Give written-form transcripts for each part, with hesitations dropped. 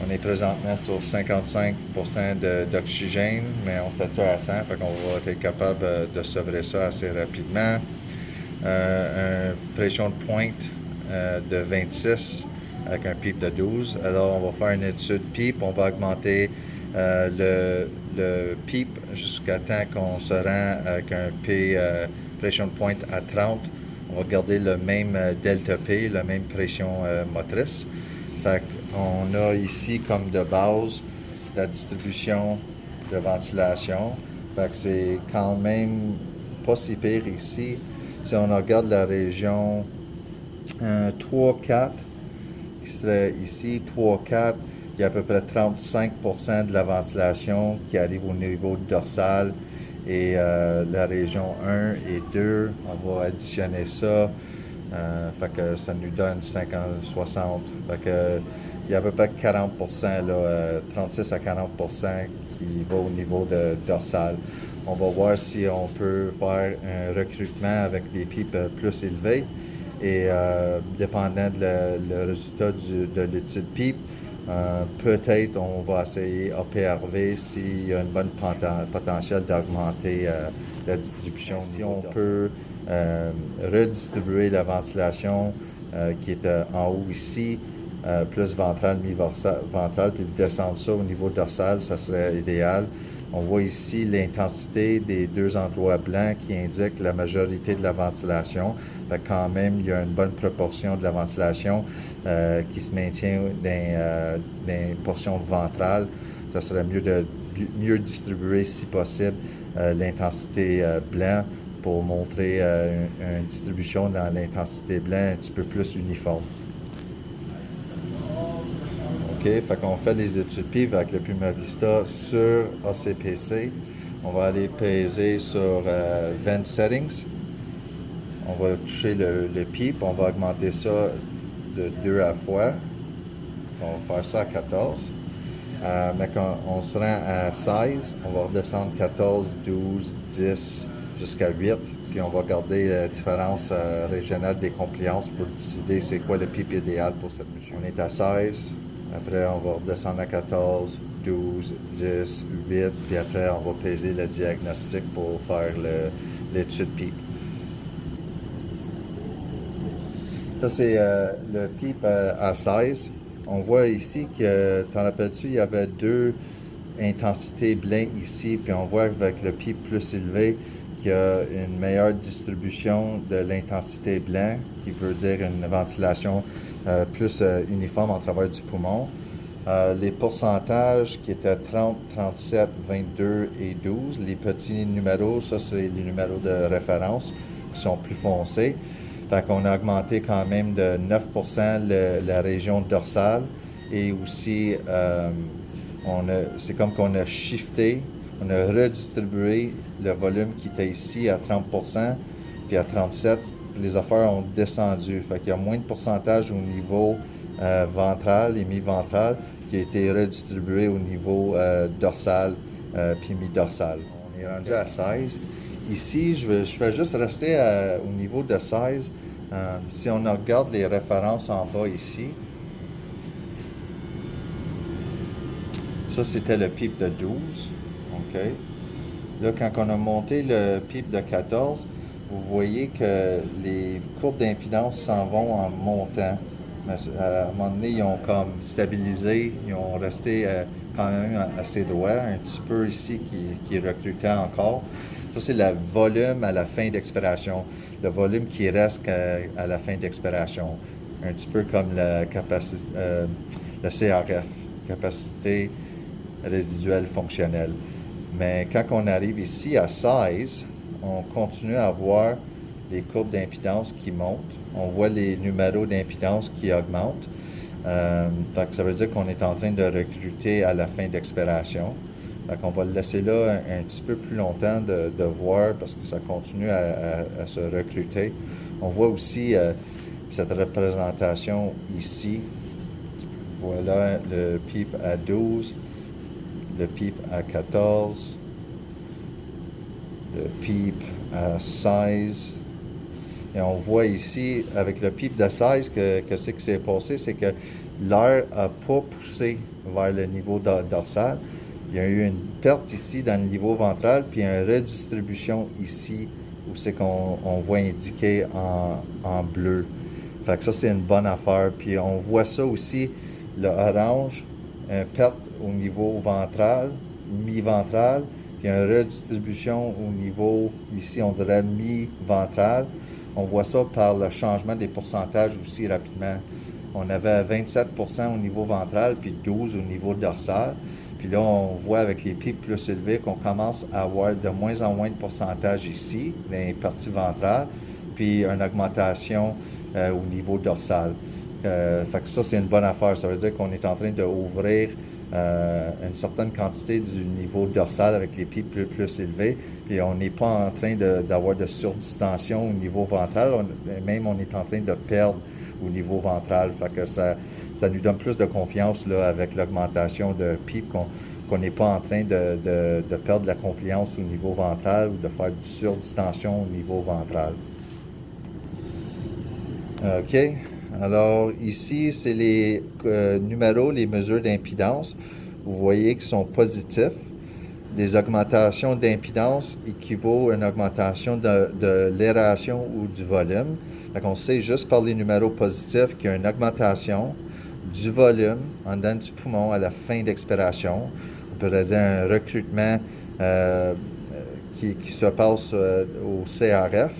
On est présentement sur 55% d'oxygène, mais on sature à 100, fait qu'on va être capable de sevrer ça assez rapidement. Une pression de pointe de 26 avec un pipe de 12. Alors, on va faire une étude pipe. On va augmenter le pipe jusqu'à temps qu'on se rend avec un P pression de pointe à 30. On va garder le même delta P, la même pression motrice. Fait qu'on a ici comme de base la distribution de ventilation. Fait que c'est quand même pas si pire ici. Si on regarde la région 3-4, qui serait ici, 3-4, il y a à peu près 35% de la ventilation qui arrive au niveau dorsal. Et la région 1 et 2, on va additionner ça. Fait que ça nous donne 50-60. Fait que il y a à peu près 40%, là, 36 à 40% qui va au niveau de dorsal. On va voir si on peut faire un recrutement avec des pipes plus élevées. Et dépendant le résultat de l'étude pipe, peut-être on va essayer APRV s'il y a une bonne potentiel d'augmenter la distribution. Si on peut redistribuer la ventilation qui est en haut ici, plus ventrale, mi-ventrale, puis descendre ça au niveau dorsal, ça serait idéal. On voit ici l'intensité des deux endroits blancs qui indiquent la majorité de la ventilation. Fait quand même, il y a une bonne proportion de la ventilation qui se maintient dans les portions ventrales. Ça serait mieux de mieux distribuer, si possible, l'intensité blanc pour montrer une distribution dans l'intensité blanc un petit peu plus uniforme. OK, fait qu'on fait les études PIV avec le Puma Vista sur ACPC. On va aller peser sur Vent Settings. On va toucher le PIP, on va augmenter ça de 2 à la fois. On va faire ça à 14. Mais quand on se rend à 16, on va redescendre 14, 12, 10 jusqu'à 8. Puis on va regarder la différence régionale des compliances pour décider c'est quoi le PIP idéal pour cette machine. On est à 16. Après, on va redescendre à 14, 12, 10, 8, puis après, on va peser le diagnostic pour faire l'étude PIP. Ça, c'est le PIP à 16. On voit ici que, t'en rappelles-tu, il y avait deux intensités blancs ici, puis on voit avec le PIP plus élevé qu'il y a une meilleure distribution de l'intensité blanc, qui veut dire une ventilation plus uniforme en travers du poumon. Les pourcentages qui étaient 30, 37, 22 et 12, les petits numéros, ça c'est les numéros de référence qui sont plus foncés. Fait qu'on a augmenté quand même de 9% la région dorsale et aussi c'est comme qu'on a shifté, on a redistribué le volume qui était ici à 30%, puis à 37%, les affaires ont descendu. Fait qu'il y a moins de pourcentage au niveau ventral et mi-ventral qui a été redistribué au niveau dorsal puis mi-dorsal. On est rendu à 16. Ici, je vais juste rester au niveau de 16. Si on regarde les références en bas ici, ça c'était le PIP de 12. OK. Là, quand on a monté le PIP de 14, vous voyez que les courbes d'impédance s'en vont en montant. Mais à un moment donné, ils ont comme stabilisé, ils ont resté quand même assez droit, un petit peu ici qui recrutait encore. Ça, c'est le volume à la fin d'expiration, le volume qui reste à la fin d'expiration. Un petit peu comme la capacité, le CRF, capacité résiduelle fonctionnelle. Mais quand on arrive ici à 16, on continue à voir les courbes d'impédance qui montent. On voit les numéros d'impédance qui augmentent. Fait que ça veut dire qu'on est en train de recruter à la fin d'expiration. Fait qu'on va le laisser là un petit peu plus longtemps de voir parce que ça continue à se recruter. On voit aussi cette représentation ici. Voilà le PIP à 12, le PIP à 14, le PIP à 16. Et on voit ici, avec le PIP de 16, que ce qui s'est passé, c'est qu'il l'air n'a pas poussé vers le niveau dorsal. Il y a eu une perte ici dans le niveau ventral, puis une redistribution ici où c'est qu'on voit indiqué en bleu. Fait que ça, c'est une bonne affaire. Puis on voit ça aussi, le orange, une perte au niveau ventral, mi-ventral, puis une redistribution au niveau, ici, on dirait mi-ventral. On voit ça par le changement des pourcentages aussi rapidement. On avait 27% au niveau ventral, puis 12% au niveau dorsal. Puis là, on voit avec les pics plus élevés qu'on commence à avoir de moins en moins de pourcentage ici, dans les parties ventrales, puis une augmentation au niveau dorsal. Fait que ça, c'est une bonne affaire. Ça veut dire qu'on est en train d'ouvrir une certaine quantité du niveau dorsal avec les pics plus élevés, puis on n'est pas en train d'avoir de surdistension au niveau ventral, même on est en train de perdre au niveau ventral. Fait que ça nous donne plus de confiance là, avec l'augmentation de PEEP, qu'on n'est pas en train de perdre la compliance au niveau ventral ou de faire du surdistension au niveau ventral. OK. Alors ici, c'est les numéros, les mesures d'impédance. Vous voyez qu'ils sont positifs. Les augmentations d'impédance équivaut à une augmentation de l'aération ou du volume. Donc on sait juste par les numéros positifs qu'il y a une augmentation du volume en dedans du poumon à la fin d'expiration. On pourrait dire un recrutement qui se passe au CRF.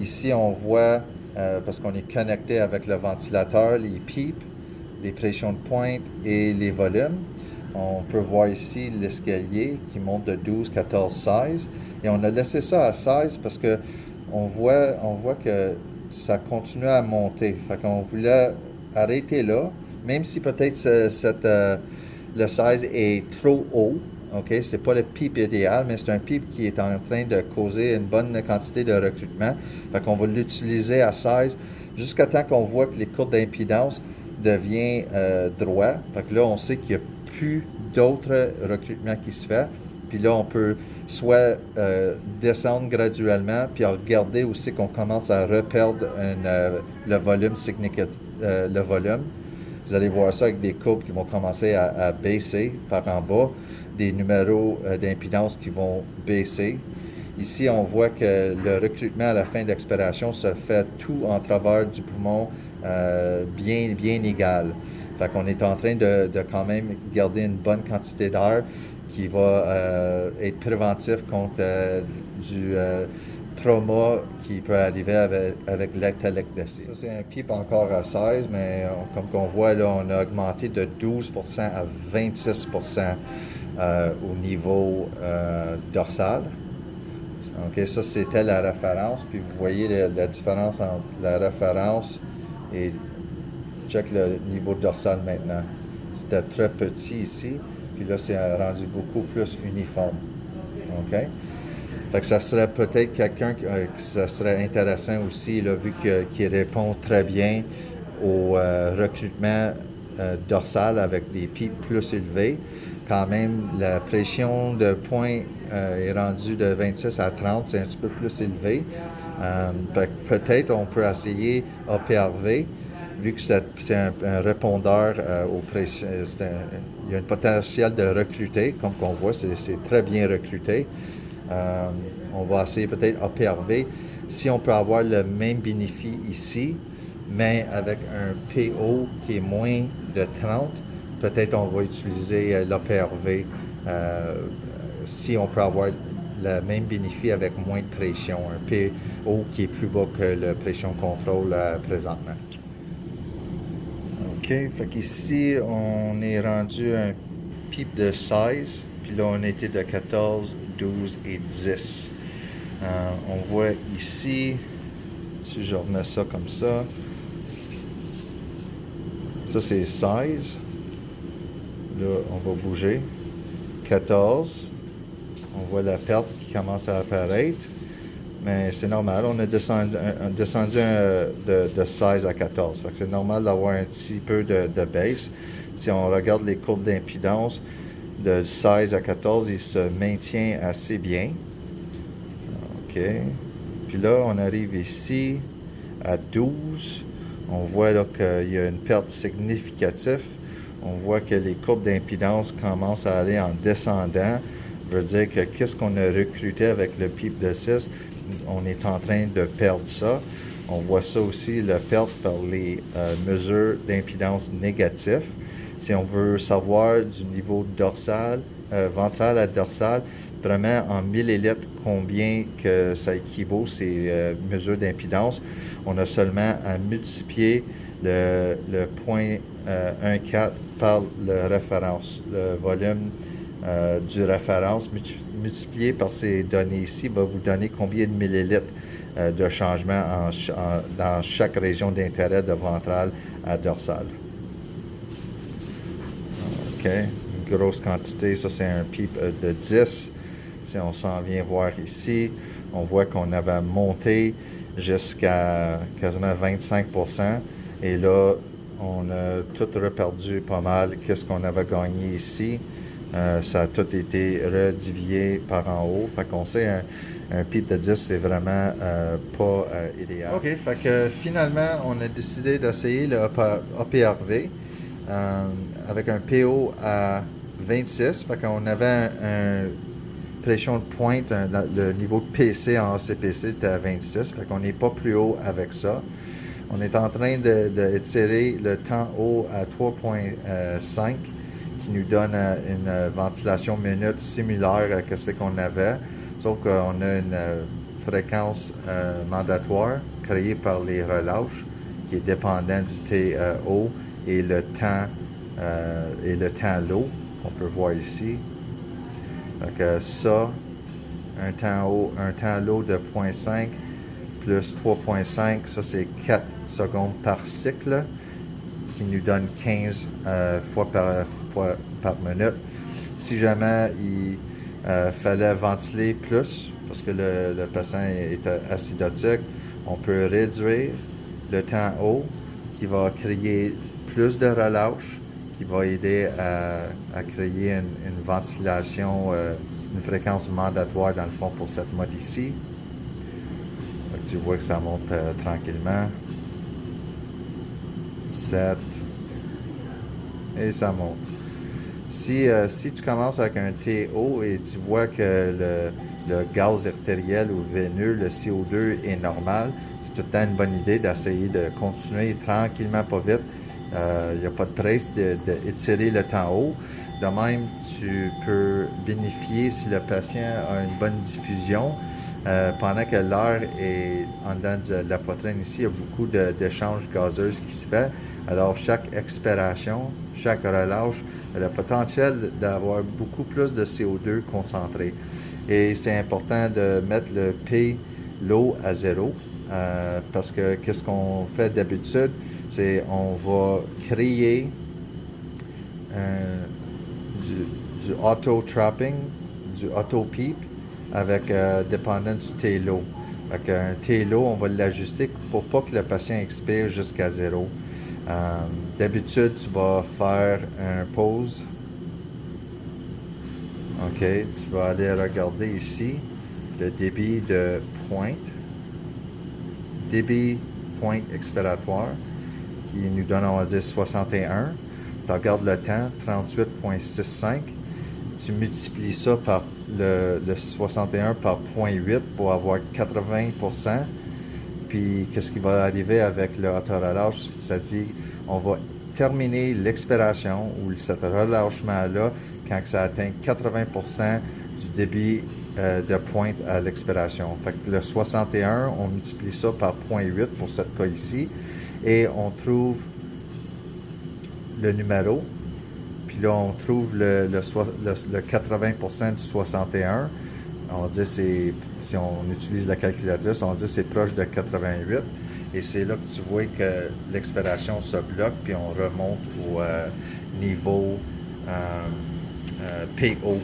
Ici, on voit, parce qu'on est connecté avec le ventilateur, les PEEP, les pressions de pointe et les volumes. On peut voir ici l'escalier qui monte de 12, 14, 16. Et on a laissé ça à 16 parce que on voit que ça continue à monter. Fait qu'on voulait arrêter là, même si peut-être le 16 est trop haut. OK? C'est pas le PEEP idéal, mais c'est un PEEP qui est en train de causer une bonne quantité de recrutement. Fait qu'on va l'utiliser à 16 jusqu'à temps qu'on voit que les courbes d'impédance deviennent droits. Fait que là, on sait qu'il n'y a plus d'autres recrutements qui se fait. Puis là, on peut soit descendre graduellement, puis regarder aussi qu'on commence à reperdre le volume significatif. Le volume. Vous allez voir ça avec des courbes qui vont commencer à baisser par en bas, des numéros d'impédance qui vont baisser. Ici, on voit que le recrutement à la fin de l'expiration se fait tout en travers du poumon bien égal. Fait qu'on est en train de quand même garder une bonne quantité d'air qui va être préventif contre du trauma qui peut arriver avec l'atelectasie. Ça, c'est un PEEP encore à 16, mais comme on voit, là, on a augmenté de 12% à 26% au niveau dorsal. OK, ça, c'était la référence. Puis vous voyez la différence entre la référence et check le niveau dorsal maintenant. C'était très petit ici, puis là, c'est rendu beaucoup plus uniforme. OK? Fait que ça serait peut-être quelqu'un que ça serait intéressant aussi, là, vu qu'il répond très bien au recrutement dorsal avec des pics plus élevés. Quand même, la pression de point est rendue de 26 à 30, c'est un petit peu plus élevé. Peut-être on peut essayer APRV, vu que c'est un répondeur aux pressions. Il y a un potentiel de recruter, comme on voit, c'est très bien recruté. On va essayer peut-être APRV. Si on peut avoir le même bénéfice ici, mais avec un PO qui est moins de 30, peut-être on va utiliser l'APRV si on peut avoir le même bénéfice avec moins de pression, un PO qui est plus bas que le pression contrôle présentement. OK, fait qu'ici, on est rendu à un PEEP de 16, puis là, on était de 14, 12 et 10. On voit ici, si je remets ça comme ça, ça c'est 16. Là, on va bouger. 14. On voit la perte qui commence à apparaître. Mais c'est normal, on a descendu de 16 à 14. Fait que c'est normal d'avoir un petit peu de baisse. Si on regarde les courbes d'impédance, de 16 à 14, il se maintient assez bien. OK. Puis là, on arrive ici à 12. On voit là qu'il y a une perte significative. On voit que les courbes d'impédance commencent à aller en descendant. Ça veut dire que qu'est-ce qu'on a recruté avec le PIP de 6, on est en train de perdre ça. On voit ça aussi, la perte par les mesures d'impédance négatives. Si on veut savoir du niveau dorsal, ventral à dorsal, vraiment en millilitres combien que ça équivaut ces mesures d'impédance, on a seulement à multiplier le 0,14 par le référence. Le volume du référence multiplié par ces données ici va vous donner combien de millilitres de changement dans chaque région d'intérêt de ventral à dorsal. OK, une grosse quantité, ça c'est un PIP de 10. Si on s'en vient voir ici, on voit qu'on avait monté jusqu'à quasiment 25%. Et là, on a tout reperdu pas mal. Qu'est-ce qu'on avait gagné ici? Ça a tout été redivisé par en haut. Fait qu'on sait, un PIP de 10, c'est vraiment pas idéal. OK, fait que finalement, on a décidé d'essayer le APRV avec un PO à 26. Fait qu'on avait un pression de pointe, le niveau de PC en ACPC était à 26. Fait qu'on n'est pas plus haut avec ça. On est en train d'étirer le temps haut à 3,5 qui nous donne une ventilation minute similaire à ce qu'on avait, sauf qu'on a une fréquence mandatoire créée par les relâches qui est dépendant du TO et le temps low qu'on peut voir ici. Donc ça, un temps low de 0,5 plus 3,5, ça c'est 4 secondes par cycle qui nous donne 15 fois par minute. Si jamais il fallait ventiler plus, parce que le patient est acidotique, on peut réduire le temps haut qui va créer plus de relâche, qui va aider à créer une ventilation, une fréquence mandatoire dans le fond pour cette mode ici. Donc, tu vois que ça monte tranquillement. 7 et ça monte. Si tu commences avec un TO et tu vois que le gaz artériel ou veineux, le CO2 est normal, c'est tout le temps une bonne idée d'essayer de continuer tranquillement, pas vite. Il n'y a pas de presse d'étirer le temps haut. De même, tu peux bénéficier si le patient a une bonne diffusion. Pendant que l'air est en dedans de la poitrine ici, il y a beaucoup d'échanges gazeux qui se fait. Alors, chaque expiration, chaque relâche a le potentiel d'avoir beaucoup plus de CO2 concentré. Et c'est important de mettre le P low à 0 parce que qu'est-ce qu'on fait d'habitude? C'est on va créer du auto-trapping, du auto-peep avec dépendant du T-low. Avec un T-low, on va l'ajuster pour pas que le patient expire jusqu'à 0. D'habitude, tu vas faire un pause. OK, tu vas aller regarder ici le débit de pointe. Débit pointe expiratoire qui nous donne, on va dire, 61. Tu regardes le temps, 38,65. Tu multiplies ça par le 61 par 0,8 pour avoir 80%. Puis, qu'est-ce qui va arriver avec le auto-relâche? Ça dit, on va terminer l'expiration ou cet relâchement-là quand ça atteint 80% du débit de pointe à l'expiration. Fait que le 61, on multiplie ça par 0,8 pour cette cas ici. Et on trouve le numéro. Puis là, on trouve le 80% du 61. On va dire, si on utilise la calculatrice, on va dire c'est proche de 88. Et c'est là que tu vois que l'expiration se bloque, puis on remonte au niveau PO.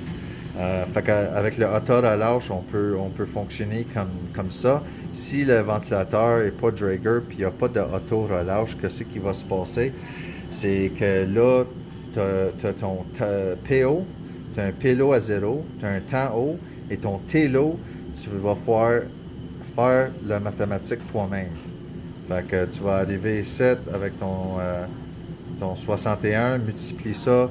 Fait qu'avec le auto-relâche, on peut fonctionner comme ça. Si le ventilateur n'est pas Draeger, puis il n'y a pas de auto-relâche, qu'est-ce qui va se passer? C'est que là, tu as ton PO, tu as un PLO à 0, tu as un temps haut, et ton TLO, tu vas faire la mathématique toi-même. Fait que tu vas arriver ici avec ton 61, multiplie ça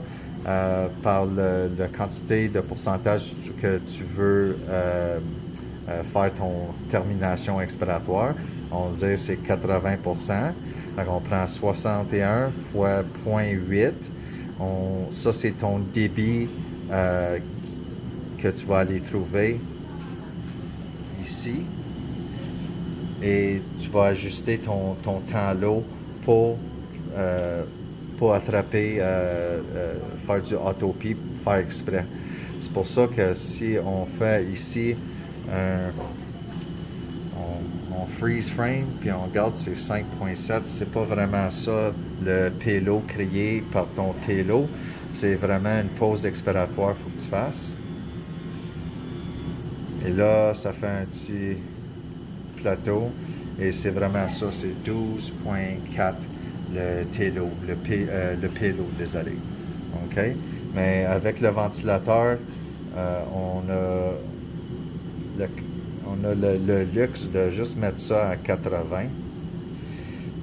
par la quantité de pourcentage que tu veux faire ton termination expiratoire. On va dire c'est 80%. Donc on prend 61 fois 0.8. Ça, c'est ton débit que tu vas aller trouver ici. Et tu vas ajuster ton temps l'eau pour attraper, faire du auto-peep, faire exprès. C'est pour ça que si on fait ici on freeze frame, puis on regarde c'est 5.7, c'est pas vraiment ça le payload créé par ton TLO, c'est vraiment une pause expiratoire qu'il faut que tu fasses. Et là, ça fait un petit plateau, et c'est vraiment ça, c'est 12.4 le TLO, le payload, désolé. OK? Mais avec le ventilateur, on a le luxe de juste mettre ça à 80.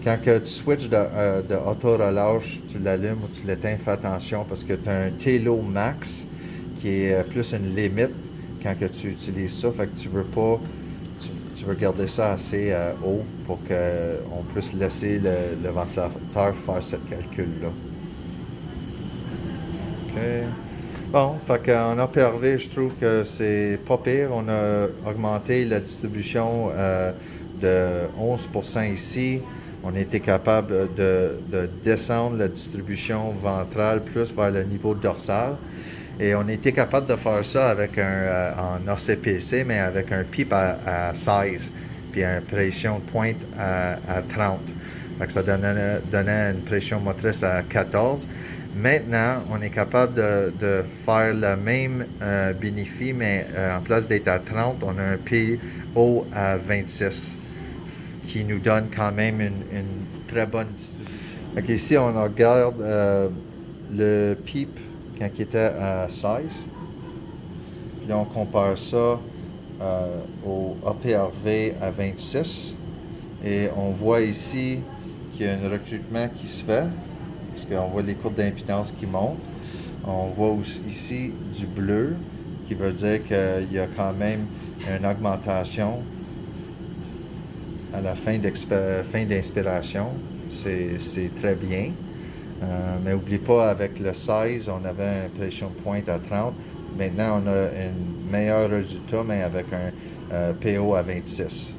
Quand que tu switches de auto-relâche, tu l'allumes ou tu l'éteins, fais attention parce que tu as un TLO max qui est plus une limite quand que tu utilises ça. Fait que tu veux pas, tu veux garder ça assez haut pour qu'on puisse laisser le ventilateur faire ce calcul-là. OK. Bon, fait qu'en APRV, je trouve que c'est pas pire. On a augmenté la distribution de 11% ici. On a été capable de descendre la distribution ventrale plus vers le niveau dorsal. Et on a été capable de faire ça avec en ACPC, mais avec un PIP à 16, puis une pression de pointe à 30. Fait que ça donnait une pression motrice à 14. Maintenant, on est capable de faire le même bénéfice, mais en place d'être à 30, on a un PO à 26, qui nous donne quand même une très bonne distribution. Donc ici, on regarde le PIP quand il était à 16. Puis là, on compare ça au APRV à 26. Et on voit ici qu'il y a un recrutement qui se fait, parce qu'on voit les courbes d'impédance qui montent. On voit aussi ici du bleu, qui veut dire qu'il y a quand même une augmentation à la fin d'inspiration. C'est très bien. Mais n'oublie pas, avec le 16, on avait une pression de pointe à 30. Maintenant, on a un meilleur résultat, mais avec un PO à 26.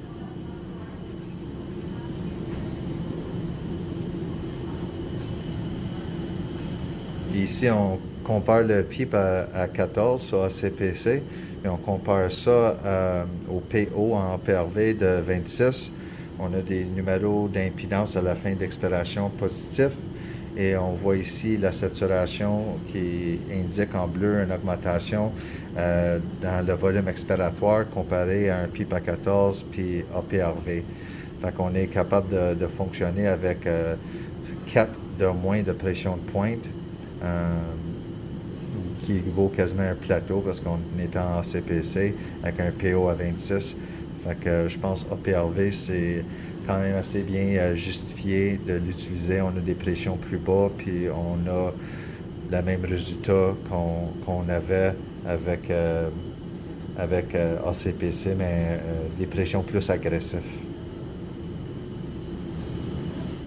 Ici, on compare le PIP à 14 sur ACPC, et on compare ça au PO en PRV de 26. On a des numéros d'impédance à la fin d'expiration positifs. Et on voit ici la saturation qui indique en bleu une augmentation dans le volume expiratoire comparé à un PIP à 14 puis APRV. Fait qu'on est capable de fonctionner avec 4 de moins de pression de pointe, qui équivaut quasiment à un plateau parce qu'on est en CPC avec un PO à 26. Fait que je pense APRV, c'est quand même assez bien justifié de l'utiliser. On a des pressions plus bas, puis on a le même résultat qu'on avait avec ACPC, mais des pressions plus agressives.